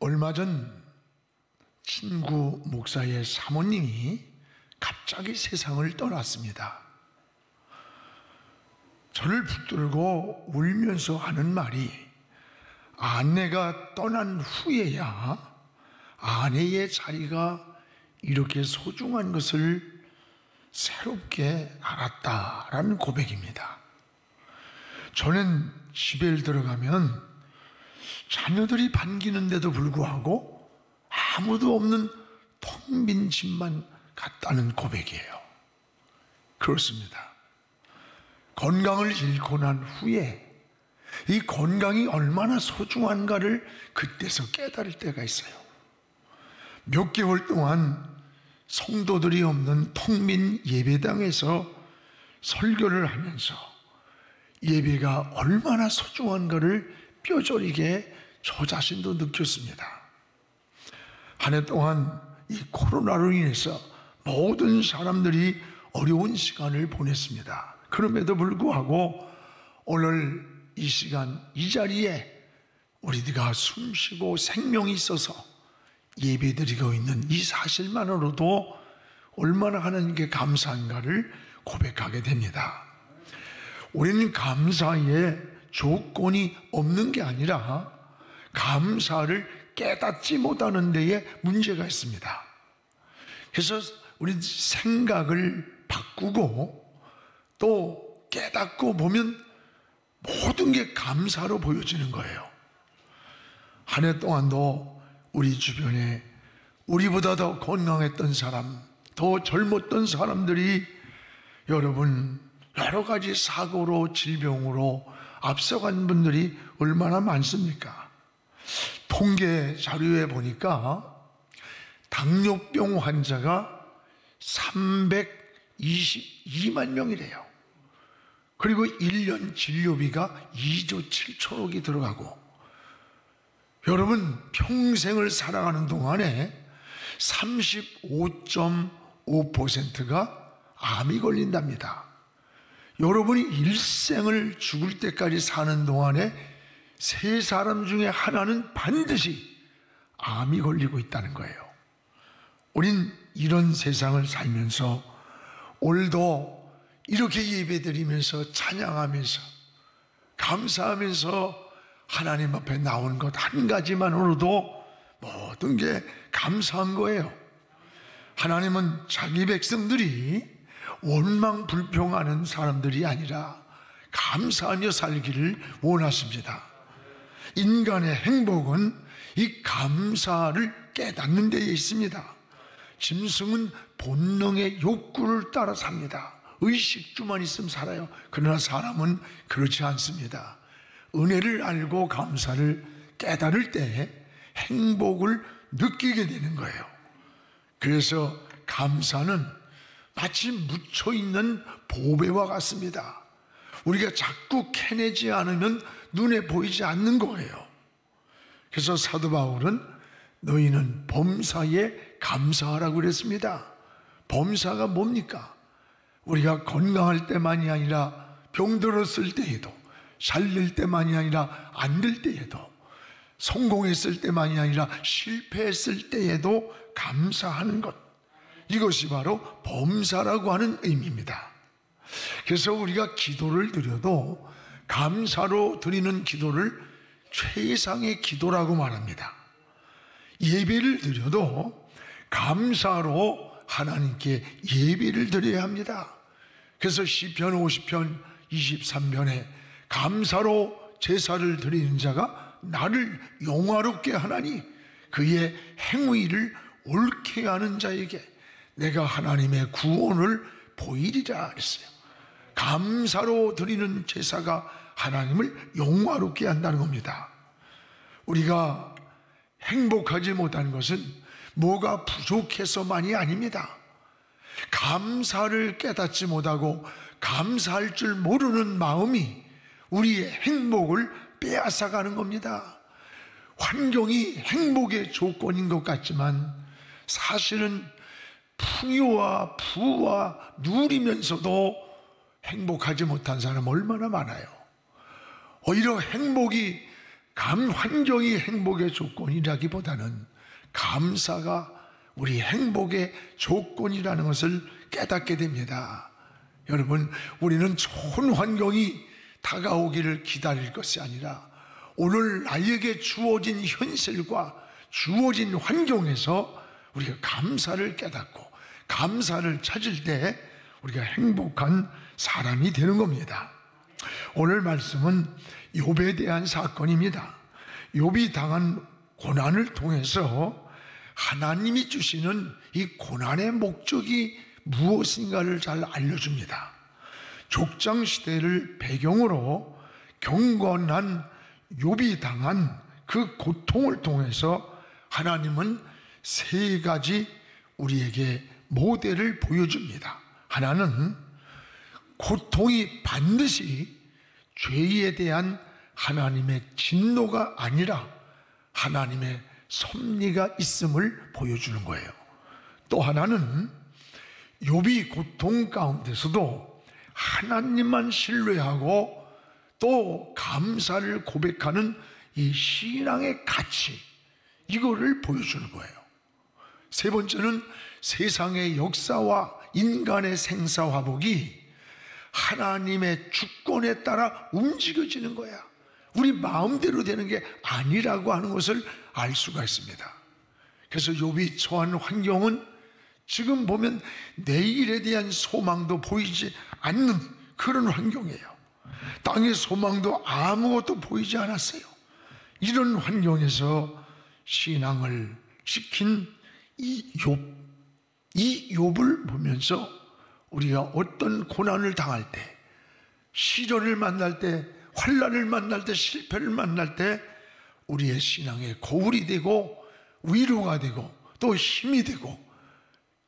얼마 전 친구 목사의 사모님이 갑자기 세상을 떠났습니다. 저를 붙들고 울면서 하는 말이, 아내가 떠난 후에야 아내의 자리가 이렇게 소중한 것을 새롭게 알았다라는 고백입니다. 저는 집에 들어가면 자녀들이 반기는데도 불구하고 아무도 없는 텅 빈 집만 같다는 고백이에요. 그렇습니다. 건강을 잃고 난 후에 이 건강이 얼마나 소중한가를 그때서 깨달을 때가 있어요. 몇 개월 동안 성도들이 없는 텅 빈 예배당에서 설교를 하면서 예배가 얼마나 소중한가를 뼈저리게 저 자신도 느꼈습니다. 한 해 동안 이 코로나로 인해서 모든 사람들이 어려운 시간을 보냈습니다. 그럼에도 불구하고 오늘 이 시간 이 자리에 우리가 숨쉬고 생명이 있어서 예배드리고 있는 이 사실만으로도 얼마나 하나님께 감사한가를 고백하게 됩니다. 우리는 감사에 조건이 없는 게 아니라 감사를 깨닫지 못하는 데에 문제가 있습니다. 그래서 우리 생각을 바꾸고 또 깨닫고 보면 모든 게 감사로 보여지는 거예요. 한 해 동안도 우리 주변에 우리보다 더 건강했던 사람, 더 젊었던 사람들이 여러분 여러 가지 사고로 질병으로 앞서간 분들이 얼마나 많습니까? 통계 자료에 보니까 당뇨병 환자가 322만 명이래요. 그리고 1년 진료비가 2조 7천억이 들어가고, 여러분 평생을 살아가는 동안에 35.5%가 암이 걸린답니다. 여러분이 일생을 죽을 때까지 사는 동안에 3사람 중에 하나는 반드시 암이 걸리고 있다는 거예요. 우린 이런 세상을 살면서 오늘도 이렇게 예배드리면서 찬양하면서 감사하면서 하나님 앞에 나온 것 한 가지만으로도 모든 게 감사한 거예요. 하나님은 자기 백성들이 원망 불평하는 사람들이 아니라 감사하며 살기를 원하십니다. 인간의 행복은 이 감사를 깨닫는 데에 있습니다. 짐승은 본능의 욕구를 따라 삽니다. 의식주만 있으면 살아요. 그러나 사람은 그렇지 않습니다. 은혜를 알고 감사를 깨달을 때 행복을 느끼게 되는 거예요. 그래서 감사는 마치 묻혀있는 보배와 같습니다. 우리가 자꾸 캐내지 않으면 눈에 보이지 않는 거예요. 그래서 사도 바울은 너희는 범사에 감사하라고 그랬습니다. 범사가 뭡니까? 우리가 건강할 때만이 아니라 병들었을 때에도, 살릴 때만이 아니라 안 될 때에도, 성공했을 때만이 아니라 실패했을 때에도 감사하는 것, 이것이 바로 범사라고 하는 의미입니다. 그래서 우리가 기도를 드려도 감사로 드리는 기도를 최상의 기도라고 말합니다. 예배를 드려도 감사로 하나님께 예배를 드려야 합니다. 그래서 시편 50편 23편에 감사로 제사를 드리는 자가 나를 영화롭게 하나니 그의 행위를 옳게 하는 자에게 내가 하나님의 구원을 보이리라 그랬어요. 감사로 드리는 제사가 하나님을 영화롭게 한다는 겁니다. 우리가 행복하지 못한 것은 뭐가 부족해서만이 아닙니다. 감사를 깨닫지 못하고 감사할 줄 모르는 마음이 우리의 행복을 빼앗아가는 겁니다. 환경이 행복의 조건인 것 같지만 사실은 풍요와 부와 누리면서도 행복하지 못한 사람 얼마나 많아요. 오히려 행복이 환경이 행복의 조건이라기보다는 감사가 우리 행복의 조건이라는 것을 깨닫게 됩니다. 여러분, 우리는 좋은 환경이 다가오기를 기다릴 것이 아니라 오늘 나에게 주어진 현실과 주어진 환경에서 우리가 감사를 깨닫고 감사를 찾을 때 우리가 행복한 사람이 되는 겁니다. 오늘 말씀은 욥에 대한 사건입니다. 욥이 당한 고난을 통해서 하나님이 주시는 이 고난의 목적이 무엇인가를 잘 알려줍니다. 족장시대를 배경으로 경건한 욥이 당한 그 고통을 통해서 하나님은 세 가지 우리에게 모델을 보여줍니다. 하나는 고통이 반드시 죄에 대한 하나님의 진노가 아니라 하나님의 섭리가 있음을 보여주는 거예요. 또 하나는 욥이 고통 가운데서도 하나님만 신뢰하고 또 감사를 고백하는 이 신앙의 가치, 이거를 보여주는 거예요. 세 번째는 세상의 역사와 인간의 생사화복이 하나님의 주권에 따라 움직여지는 거야. 우리 마음대로 되는 게 아니라고 하는 것을 알 수가 있습니다. 그래서 욥이 처한 환경은 지금 보면 내일에 대한 소망도 보이지 않는 그런 환경이에요. 땅의 소망도 아무것도 보이지 않았어요. 이런 환경에서 신앙을 지킨 이 욥을 보면서 우리가 어떤 고난을 당할 때, 시련을 만날 때, 환난을 만날 때, 실패를 만날 때 우리의 신앙의 거울이 되고 위로가 되고 또 힘이 되고,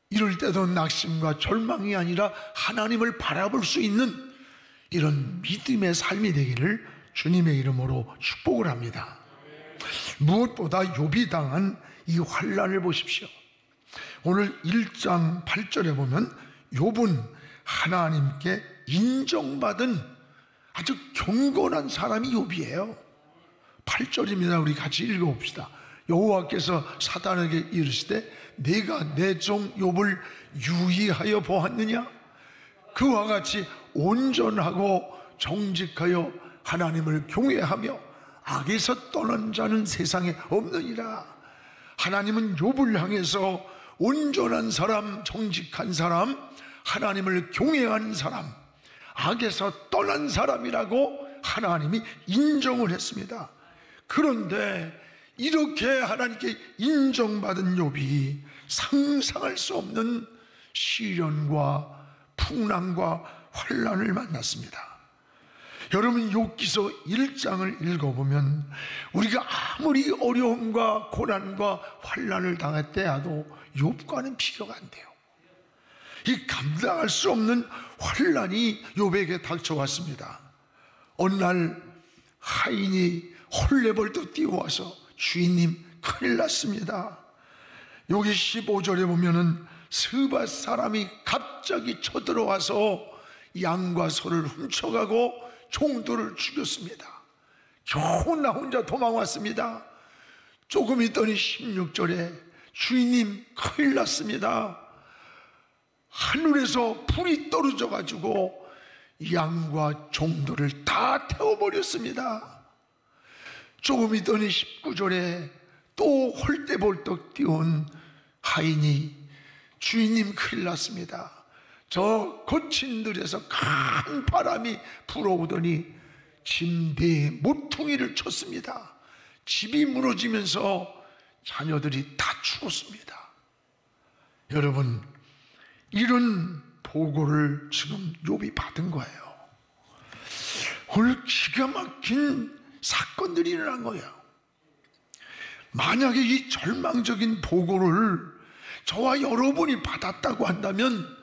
이럴 때도 낙심과 절망이 아니라 하나님을 바라볼 수 있는 이런 믿음의 삶이 되기를 주님의 이름으로 축복을 합니다. 무엇보다 욥이 당한 이 환난을 보십시오. 오늘 1장 8절에 보면 욥은 하나님께 인정받은 아주 경건한 사람이 욥이에요. 8절입니다. 우리 같이 읽어봅시다. 여호와께서 사단에게 이르시되 내가 내 종 욥을 유의하여 보았느냐? 그와 같이 온전하고 정직하여 하나님을 경외하며 악에서 떠난 자는 세상에 없느니라. 하나님은 욥을 향해서 온전한 사람, 정직한 사람, 하나님을 경외하는 사람, 악에서 떠난 사람이라고 하나님이 인정을 했습니다. 그런데 이렇게 하나님께 인정받은 욥이 상상할 수 없는 시련과 풍랑과 환난을 만났습니다. 여러분, 욥기서 1장을 읽어보면 우리가 아무리 어려움과 고난과 환난을 당했대 해도 욥과는 비교가 안 돼요. 이 감당할 수 없는 환난이 욥에게 닥쳐왔습니다. 어느 날 하인이 헐레벌떡 뛰어와서 주인님 큰일 났습니다. 여기 15절에 보면은 스바 사람이 갑자기 쳐들어와서 양과 소를 훔쳐가고 종들을 죽였습니다. 겨우 나 혼자 도망왔습니다. 조금 있더니 16절에 주인님 큰일 났습니다. 하늘에서 불이 떨어져 가지고 양과 종들을 다 태워버렸습니다. 조금 있더니 19절에 또 홀대벌떡 뛰어온 하인이 주인님 큰일 났습니다. 저 거친 들에서 큰 바람이 불어오더니 침대에 모퉁이를 쳤습니다. 집이 무너지면서 자녀들이 다 죽었습니다. 여러분, 이런 보고를 지금 욥이 받은 거예요. 오늘 기가 막힌 사건들이 일어난 거예요. 만약에 이 절망적인 보고를 저와 여러분이 받았다고 한다면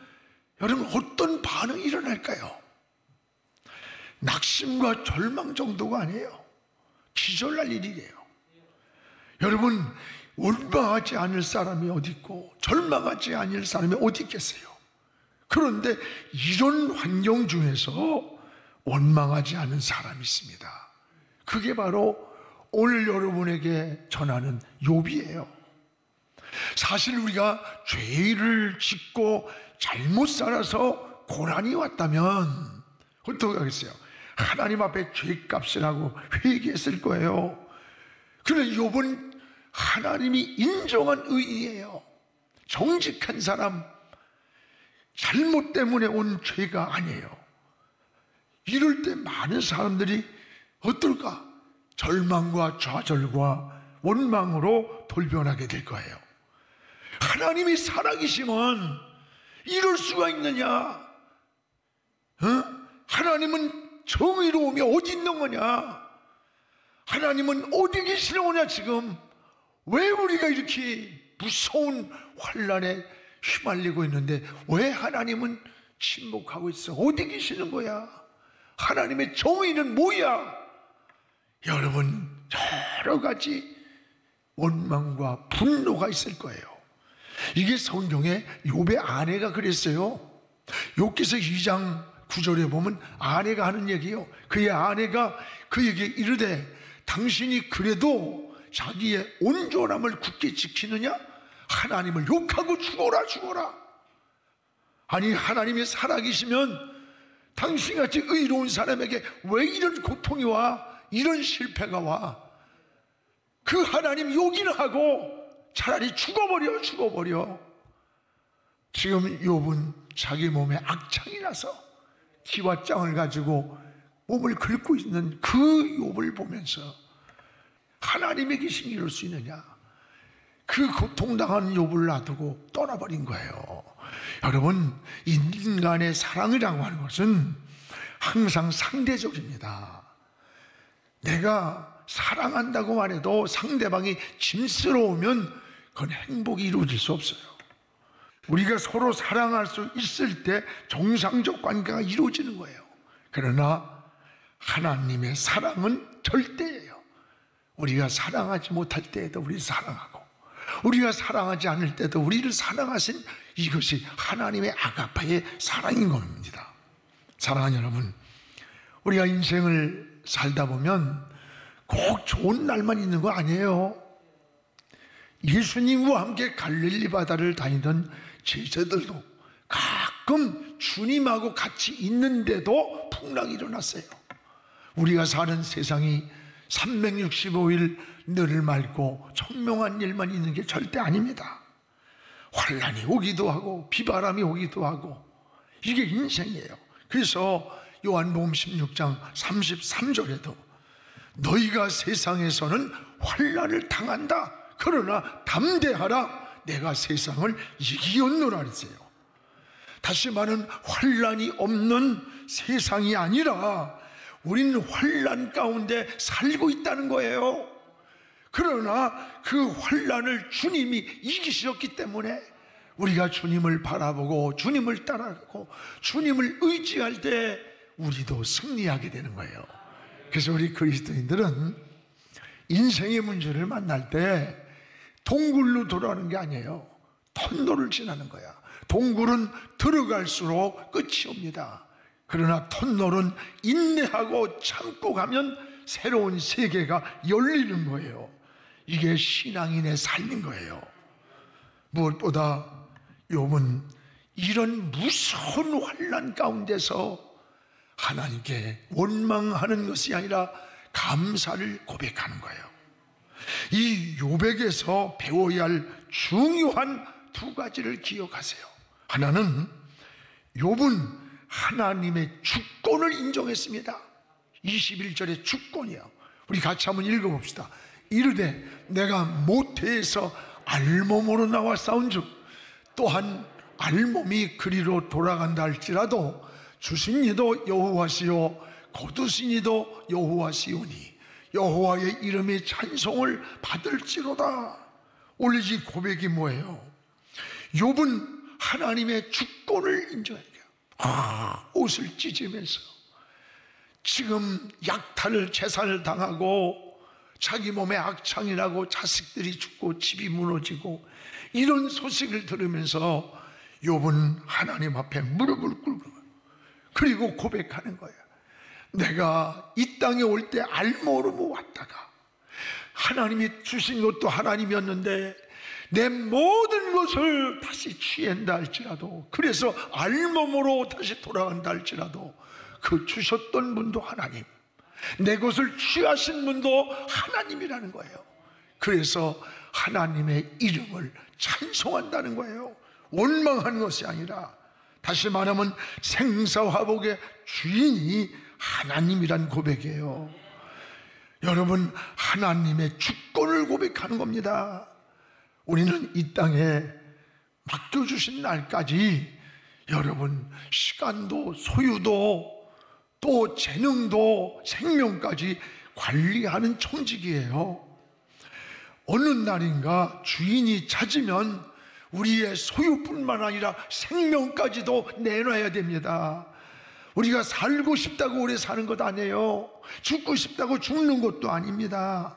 여러분 어떤 반응이 일어날까요? 낙심과 절망 정도가 아니에요. 기절날 일이에요. 여러분, 원망하지 않을 사람이 어디 있고 절망하지 않을 사람이 어디 있겠어요? 그런데 이런 환경 중에서 원망하지 않은 사람이 있습니다. 그게 바로 오늘 여러분에게 전하는 욥이에요. 사실 우리가 죄를 짓고 잘못 살아서 고난이 왔다면 어떻게 하겠어요? 하나님 앞에 죄값을 하고 회개했을 거예요. 그런데 욥은 하나님이 인정한 의인이에요. 정직한 사람, 잘못 때문에 온 죄가 아니에요. 이럴 때 많은 사람들이 어떨까? 절망과 좌절과 원망으로 돌변하게 될 거예요. 하나님이 살아계시면 이럴 수가 있느냐? 하나님은 정의로움이 어디 있는 거냐? 하나님은 어디 계시는 거냐 지금? 왜 우리가 이렇게 무서운 환난에 휘말리고 있는데 왜 하나님은 침묵하고 있어? 어디 계시는 거야? 하나님의 정의는 뭐야? 여러분, 여러 가지 원망과 분노가 있을 거예요. 이게 성경에 욥의 아내가 그랬어요. 욥기서 2장 9절에 보면 아내가 하는 얘기예요. 그의 아내가 그에게 이르되 당신이 그래도 자기의 온전함을 굳게 지키느냐? 하나님을 욕하고 죽어라 죽어라. 아니, 하나님이 살아계시면 당신같이 의로운 사람에게 왜 이런 고통이 와? 이런 실패가 와? 그 하나님 욕이나 하고 차라리 죽어버려. 지금 욥은 자기 몸에 악창이 나서 기와 짱을 가지고 몸을 긁고 있는 그 욥을 보면서 하나님의 계심이 이럴 수 있느냐? 그 고통당한 욥을 놔두고 떠나버린 거예요. 여러분, 인간의 사랑이라고 하는 것은 항상 상대적입니다. 내가 사랑한다고 말해도 상대방이 짐스러우면 그건 행복이 이루어질 수 없어요. 우리가 서로 사랑할 수 있을 때 정상적 관계가 이루어지는 거예요. 그러나 하나님의 사랑은 절대예요. 우리가 사랑하지 못할 때에도 우리를 사랑하고, 우리가 사랑하지 않을 때도 우리를 사랑하신 이것이 하나님의 아가파의 사랑인 겁니다. 사랑하는 여러분, 우리가 인생을 살다 보면 꼭 좋은 날만 있는 거 아니에요. 예수님과 함께 갈릴리 바다를 다니던 제자들도 가끔 주님하고 같이 있는데도 풍랑이 일어났어요. 우리가 사는 세상이 365일 늘을 맑고 청명한 일만 있는 게 절대 아닙니다. 환난이 오기도 하고 비바람이 오기도 하고, 이게 인생이에요. 그래서 요한복음 16장 33절에도 너희가 세상에서는 환난을 당한다. 그러나 담대하라. 내가 세상을 이기었노라 그랬어요. 다시 말하면 환난이 없는 세상이 아니라 우리는 환난 가운데 살고 있다는 거예요. 그러나 그 환난을 주님이 이기셨기 때문에 우리가 주님을 바라보고 주님을 따라가고 주님을 의지할 때 우리도 승리하게 되는 거예요. 그래서 우리 그리스도인들은 인생의 문제를 만날 때 동굴로 돌아가는 게 아니에요. 터널을 지나는 거야. 동굴은 들어갈수록 끝이 옵니다. 그러나 터널은 인내하고 참고 가면 새로운 세계가 열리는 거예요. 이게 신앙인의 삶인 거예요. 무엇보다 욥은 이런 무서운 환난 가운데서 하나님께 원망하는 것이 아니라 감사를 고백하는 거예요. 이 욥에게서 배워야 할 중요한 두 가지를 기억하세요. 하나는 욥은 하나님의 주권을 인정했습니다. 21절의 주권이요. 우리 같이 한번 읽어봅시다. 이르되 내가 모태에서 알몸으로 나와 싸운즉 또한 알몸이 그리로 돌아간다 할지라도 주신 이도 여호와시요 거두신 이도 여호와시오니 여호와의 이름의 찬송을 받을지로다. 오늘 이 고백이 뭐예요? 욥은 하나님의 주권을 인정해요. 옷을 찢으면서 지금 약탈을 재산을 당하고 자기 몸에 악창이 나고 자식들이 죽고 집이 무너지고 이런 소식을 들으면서 욥은 하나님 앞에 무릎을 꿇고 그리고 고백하는 거예요. 내가 이 땅에 올 때 알모르고 왔다가 하나님이 주신 것도 하나님이었는데 내 모든 것을 다시 취한다 할지라도, 그래서 알몸으로 다시 돌아간다 할지라도 그 주셨던 분도 하나님, 내 것을 취하신 분도 하나님이라는 거예요. 그래서 하나님의 이름을 찬송한다는 거예요. 원망하는 것이 아니라, 다시 말하면 생사화복의 주인이 하나님이란 고백이에요. 여러분, 하나님의 주권을 고백하는 겁니다. 우리는 이 땅에 맡겨주신 날까지 여러분 시간도 소유도 또 재능도 생명까지 관리하는 청직이에요. 어느 날인가 주인이 찾으면 우리의 소유뿐만 아니라 생명까지도 내놔야 됩니다. 우리가 살고 싶다고 오래 사는 것 아니에요. 죽고 싶다고 죽는 것도 아닙니다.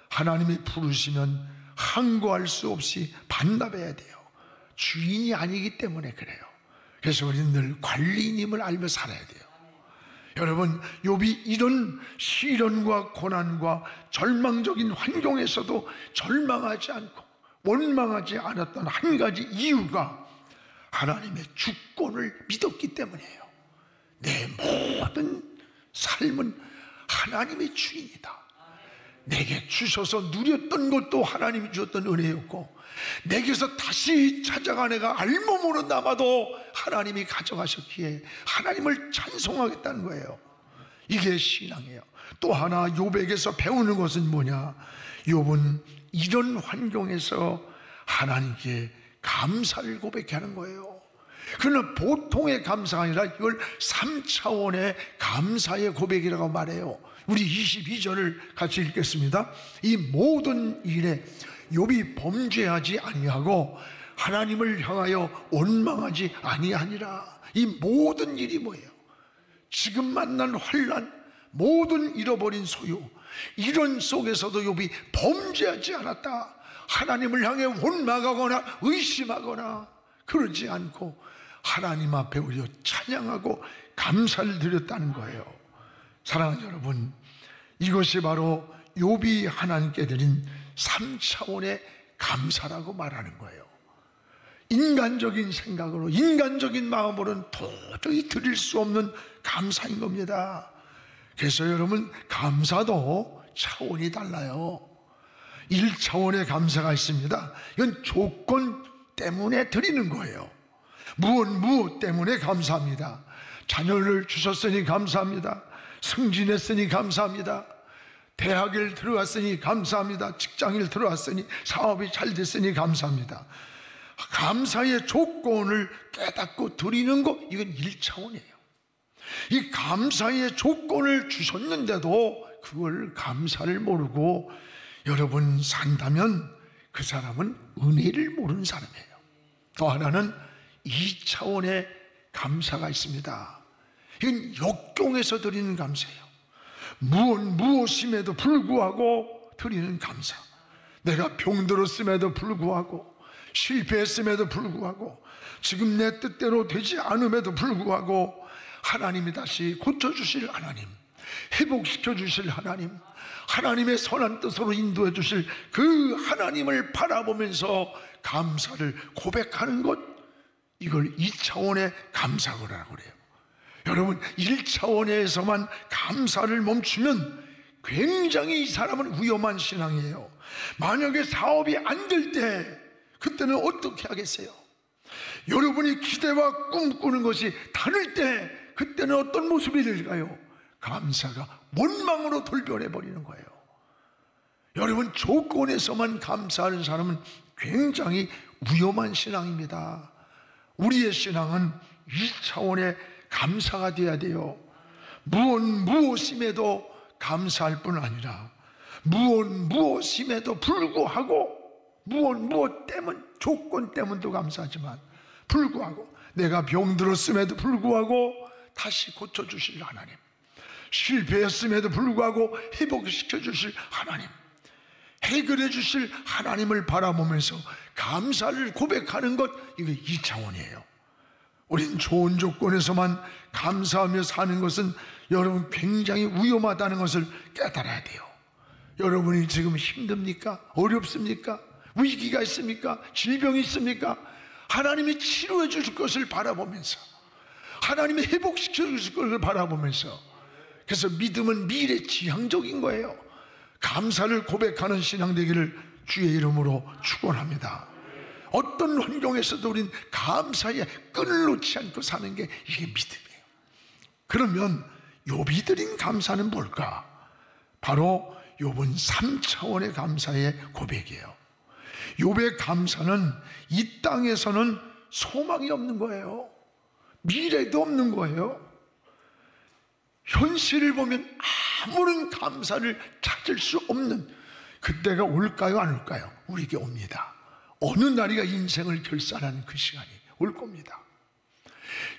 하나님이 부르시면 항거할 수 없이 반납해야 돼요. 주인이 아니기 때문에 그래요. 그래서 우리는 늘 관리님을 알며 살아야 돼요. 여러분, 욥이 이런 시련과 고난과 절망적인 환경에서도 절망하지 않고 원망하지 않았던 한 가지 이유가 하나님의 주권을 믿었기 때문이에요. 내 모든 삶은 하나님의 주인이다. 내게 주셔서 누렸던 것도 하나님이 주었던 은혜였고, 내게서 다시 찾아가 내가 알몸으로 남아도 하나님이 가져가셨기에 하나님을 찬송하겠다는 거예요. 이게 신앙이에요. 또 하나 욥에게서 배우는 것은 뭐냐? 욥은 이런 환경에서 하나님께 감사를 고백해야 하는 거예요. 그러나 보통의 감사가 아니라 이걸 3차원의 감사의 고백이라고 말해요. 우리 22절을 같이 읽겠습니다. 이 모든 일에 욥이 범죄하지 아니하고 하나님을 향하여 원망하지 아니하니라. 이 모든 일이 뭐예요? 지금 만난 환난, 모든 잃어버린 소유, 이런 속에서도 욥이 범죄하지 않았다. 하나님을 향해 원망하거나 의심하거나 그러지 않고 하나님 앞에 우리가 찬양하고 감사를 드렸다는 거예요. 사랑하는 여러분, 이것이 바로 욥이 하나님께 드린 3차원의 감사라고 말하는 거예요. 인간적인 생각으로, 인간적인 마음으로는 도저히 드릴 수 없는 감사인 겁니다. 그래서 여러분, 감사도 차원이 달라요. 1차원의 감사가 있습니다. 이건 조건 때문에 드리는 거예요. 무엇 때문에 감사합니다. 자녀를 주셨으니 감사합니다. 승진했으니 감사합니다. 대학을 들어왔으니 감사합니다. 직장을 들어왔으니 사업이 잘 됐으니 감사합니다. 감사의 조건을 깨닫고 드리는 것, 이건 1차원이에요. 이 감사의 조건을 주셨는데도 그걸 감사를 모르고 여러분 산다면 그 사람은 은혜를 모르는 사람이에요. 또 하나는 2차원의 감사가 있습니다. 이건 역경에서 드리는 감사예요. 무엇임에도 불구하고 드리는 감사. 내가 병들었음에도 불구하고, 실패했음에도 불구하고, 지금 내 뜻대로 되지 않음에도 불구하고 하나님이 다시 고쳐주실 하나님, 회복시켜 주실 하나님, 하나님의 선한 뜻으로 인도해 주실 그 하나님을 바라보면서 감사를 고백하는 것, 이걸 2차원의 감사라고 그래요. 여러분, 1차원에서만 감사를 멈추면 굉장히 이 사람은 위험한 신앙이에요. 만약에 사업이 안 될 때, 그때는 어떻게 하겠어요? 여러분이 기대와 꿈꾸는 것이 다를 때, 그때는 어떤 모습이 될까요? 감사가 원망으로 돌변해 버리는 거예요. 여러분, 조건에서만 감사하는 사람은 굉장히 위험한 신앙입니다. 우리의 신앙은 2차원의 감사가 되어야 돼요. 무엇임에도 감사할 뿐 아니라 무엇임에도 불구하고, 무엇 때문, 조건 때문도 감사하지만 불구하고, 내가 병들었음에도 불구하고 다시 고쳐주실 하나님, 실패했음에도 불구하고 회복시켜 주실 하나님, 해결해 주실 하나님을 바라보면서 감사를 고백하는 것, 이거 2차원이에요. 우린 좋은 조건에서만 감사하며 사는 것은 여러분 굉장히 위험하다는 것을 깨달아야 돼요. 여러분이 지금 힘듭니까? 어렵습니까? 위기가 있습니까? 질병이 있습니까? 하나님이 치료해 주실 것을 바라보면서, 하나님이 회복시켜 주실 것을 바라보면서, 그래서 믿음은 미래지향적인 거예요. 감사를 고백하는 신앙 되기를 주의 이름으로 축원합니다. 어떤 환경에서도 우린 감사의 끈을 놓지 않고 사는 게 이게 믿음이에요. 그러면 욥이 드린 감사는 뭘까? 바로 욥은 3차원의 감사의 고백이에요. 욥의 감사는 이 땅에서는 소망이 없는 거예요. 미래도 없는 거예요. 현실을 보면 아무런 감사를 찾을 수 없는 그때가 올까요, 안 올까요? 우리에게 옵니다. 어느 날이가 인생을 결산하는 그 시간이 올 겁니다.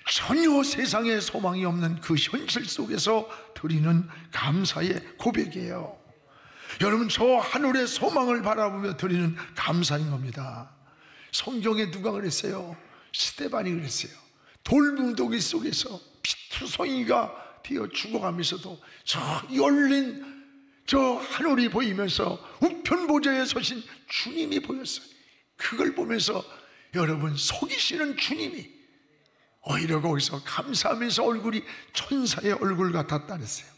전혀 세상에 소망이 없는 그 현실 속에서 드리는 감사의 고백이에요. 여러분, 저 하늘의 소망을 바라보며 드리는 감사인 겁니다. 성경에 누가 그랬어요? 스데반이 그랬어요. 돌무더기 속에서 피투성이가 되어 죽어가면서도 저 열린 저 하늘이 보이면서 우편 보좌에 서신 주님이 보였어요. 그걸 보면서 여러분, 속이시는 주님이 오히려 거기서 감사하면서 얼굴이 천사의 얼굴 같았다 그랬어요.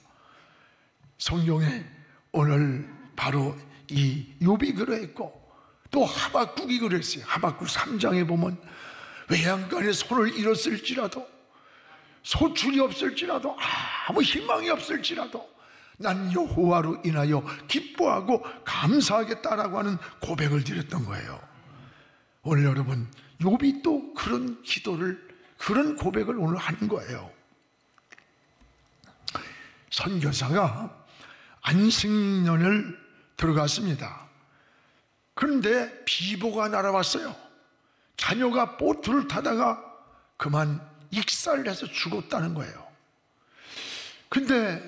성경에 오늘 바로 이 욥이 그랬고, 또 하박국이 그랬어요. 하박국 3장에 보면 외양간에 손을 잃었을지라도, 소출이 없을지라도, 아무 희망이 없을지라도 난 여호와로 인하여 기뻐하고 감사하겠다라고 하는 고백을 드렸던 거예요. 오늘 여러분, 욥이 또 그런 기도를, 그런 고백을 오늘 하는 거예요. 선교사가 안식년을 들어갔습니다. 그런데 비보가 날아왔어요. 자녀가 보트를 타다가 그만 익사를 해서 죽었다는 거예요. 근데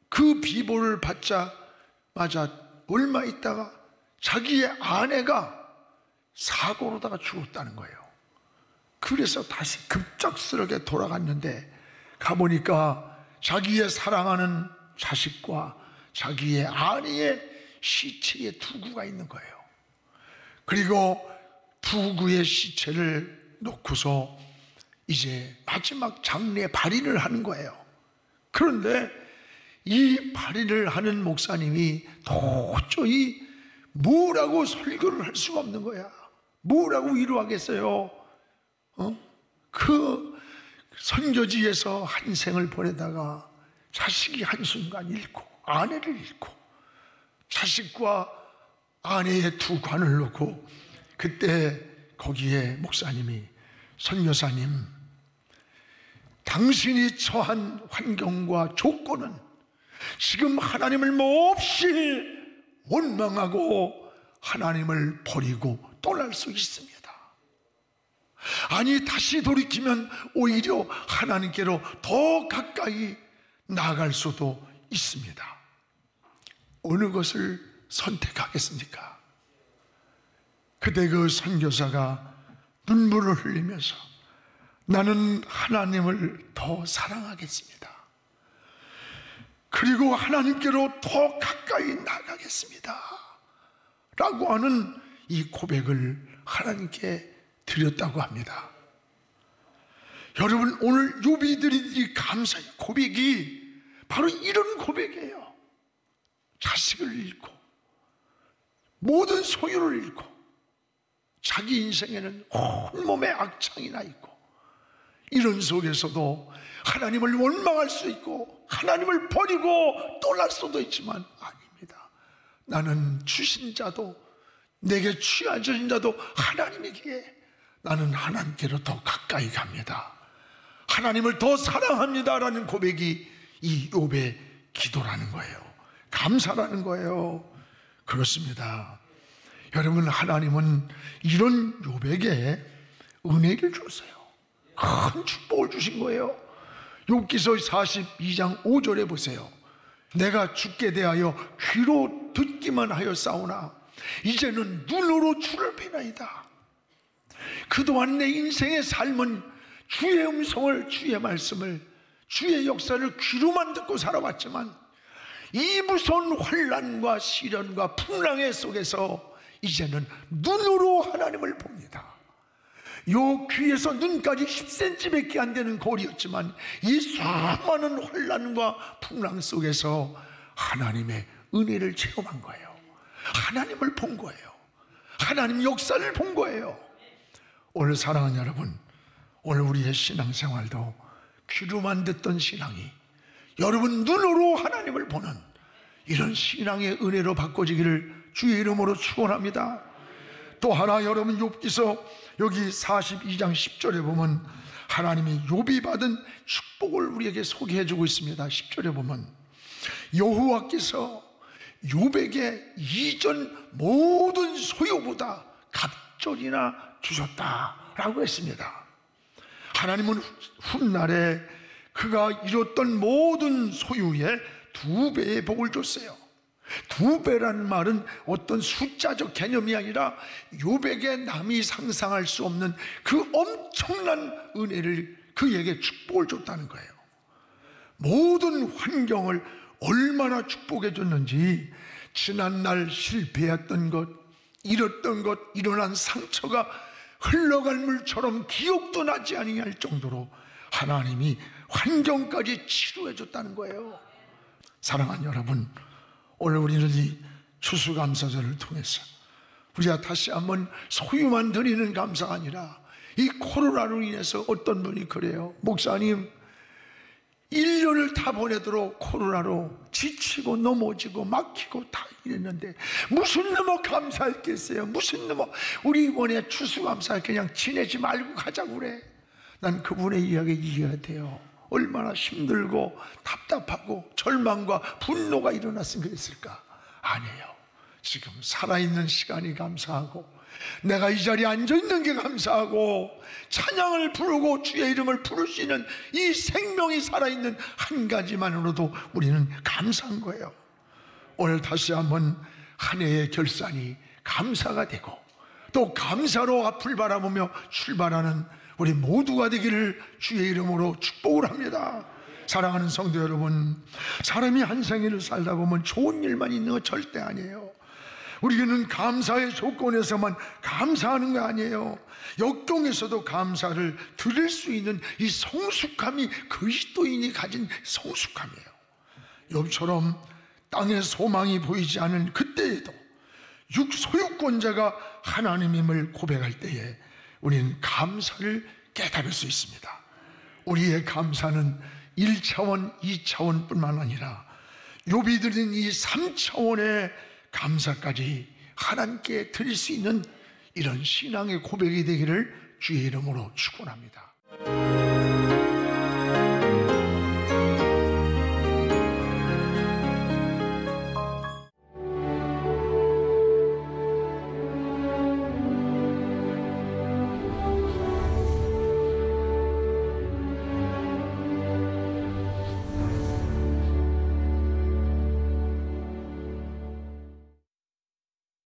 그 비보를 받자마자 얼마 있다가 자기의 아내가 사고로다가 죽었다는 거예요. 그래서 다시 급작스럽게 돌아갔는데 가보니까 자기의 사랑하는 자식과 자기의 아내의 시체에 두구가 있는 거예요. 그리고 두구의 시체를 놓고서 이제 마지막 장례 발인을 하는 거예요. 그런데 이 발인을 하는 목사님이 도저히 뭐라고 설교를 할 수가 없는 거야. 뭐라고 위로하겠어요? 그 선교지에서 한 생을 보내다가 자식이 한순간 잃고, 아내를 잃고, 자식과 아내의 두 관을 놓고, 그때 거기에 목사님이, 선교사님, 당신이 처한 환경과 조건은 지금 하나님을 몹시 원망하고 하나님을 버리고 떠날 수 있습니다. 아니, 다시 돌이키면 오히려 하나님께로 더 가까이 나아갈 수도 있습니다. 어느 것을 선택하겠습니까? 그때 그 선교사가 눈물을 흘리면서 나는 하나님을 더 사랑하겠습니다. 그리고 하나님께로 더 가까이 나가겠습니다 라고 하는 이 고백을 하나님께 드렸다고 합니다. 여러분, 오늘 욥이 드린 이 감사의 고백이 바로 이런 고백이에요. 자식을 잃고 모든 소유를 잃고 자기 인생에는 온몸에 악창이 나 있고, 이런 속에서도 하나님을 원망할 수 있고 하나님을 버리고 떠날 수도 있지만, 아닙니다. 나는 주신 자도 내게 취하신 자도 하나님이기에 나는 하나님께로 더 가까이 갑니다. 하나님을 더 사랑합니다라는 고백이 이 욥의 기도라는 거예요. 감사라는 거예요. 그렇습니다. 여러분, 하나님은 이런 욥에게 은혜를 줬어요. 큰 축복을 주신 거예요. 욥기서 42장 5절에 보세요. 내가 주께 대하여 귀로 듣기만 하여 싸우나 이제는 눈으로 주를 뵈나이다. 그동안 내 인생의 삶은 주의 음성을, 주의 말씀을, 주의 역사를 귀로만 듣고 살아왔지만 이 무서운 환난과 시련과 풍랑의 속에서 이제는 눈으로 하나님을 봅니다. 요 귀에서 눈까지 10cm밖에 안 되는 거리였지만 이 수많은 환난과 풍랑 속에서 하나님의 은혜를 체험한 거예요. 하나님을 본 거예요. 하나님 역사를 본 거예요. 오늘 사랑하는 여러분, 오늘 우리의 신앙생활도 귀로만 듣던 신앙이 여러분 눈으로 하나님을 보는 이런 신앙의 은혜로 바꿔지기를 주의 이름으로 축원합니다. 또 하나, 여러분 욥기서 여기 42장 10절에 보면 하나님이 욥이 받은 축복을 우리에게 소개해 주고 있습니다. 10절에 보면 여호와께서 욥에게 이전 모든 소유보다 갑절이나 주셨다라고 했습니다. 하나님은 훗날에 그가 이뤘던 모든 소유에 2배의 복을 줬어요. 2배라는 말은 어떤 숫자적 개념이 아니라 욥에게 남이 상상할 수 없는 그 엄청난 은혜를 그에게 축복을 줬다는 거예요. 모든 환경을 얼마나 축복해 줬는지, 지난날 실패했던 것, 잃었던 것, 일어난 상처가 흘러간 물처럼 기억도 나지 아니할 정도로 하나님이 환경까지 치료해 줬다는 거예요. 사랑하는 여러분, 오늘 우리는 이 추수감사절을 통해서 우리가 다시 한번 소유만 드리는 감사가 아니라 이 코로나로 인해서 어떤 분이 그래요. 목사님, 1년을 다 보내도록 코로나로 지치고 넘어지고 막히고 다 이랬는데 무슨 너무 감사할 게 있어요. 무슨 너무 우리 이번에 추수감사 그냥 지내지 말고 가자고 그래. 난 그분의 이야기 이해가 돼요. 얼마나 힘들고 답답하고 절망과 분노가 일어났으면 그랬을까? 아니에요. 지금 살아있는 시간이 감사하고 내가 이 자리에 앉아있는 게 감사하고 찬양을 부르고 주의 이름을 부를 수 있는 이 생명이 살아있는 한 가지만으로도 우리는 감사한 거예요. 오늘 다시 한번 한 해의 결산이 감사가 되고 또 감사로 앞을 바라보며 출발하는 우리 모두가 되기를 주의 이름으로 축복을 합니다. 사랑하는 성도 여러분, 사람이 한 생일을 살다 보면 좋은 일만 있는 거 절대 아니에요. 우리는 감사의 조건에서만 감사하는 거 아니에요. 역경에서도 감사를 드릴 수 있는 이 성숙함이 그리스도인이 가진 성숙함이에요. 욥처럼 땅에 소망이 보이지 않은 그때에도 소유권자가 하나님임을 고백할 때에 우리는 감사를 깨달을 수 있습니다. 우리의 감사는 1차원, 2차원 뿐만 아니라 욥이 드린 이 3차원의 감사까지 하나님께 드릴 수 있는 이런 신앙의 고백이 되기를 주의 이름으로 축원합니다.